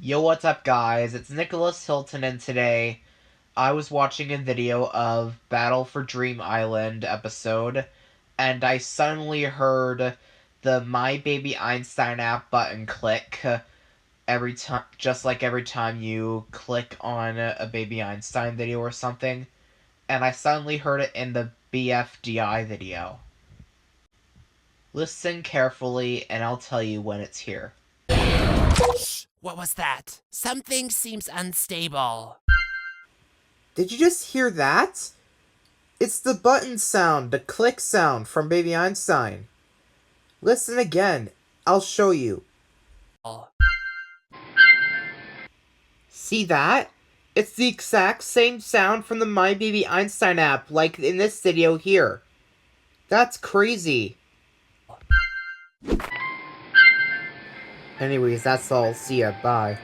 Yo, what's up, guys? It's Nicholas Hilton, and today I was watching a video of Battle for Dream Island episode, and I suddenly heard the My Baby Einstein app button click every time, just like every time you click on a Baby Einstein video or something, and I suddenly heard it in the Bfdi video. Listen carefully, and I'll tell you when it's here. Shh! What was that? Something seems unstable. Did you just hear that? It's the button sound, the click sound from Baby Einstein. Listen again. I'll show you. See that? It's the exact same sound from the My Baby Einstein app, like in this video here. That's crazy. Anyways, that's all. See ya. Bye.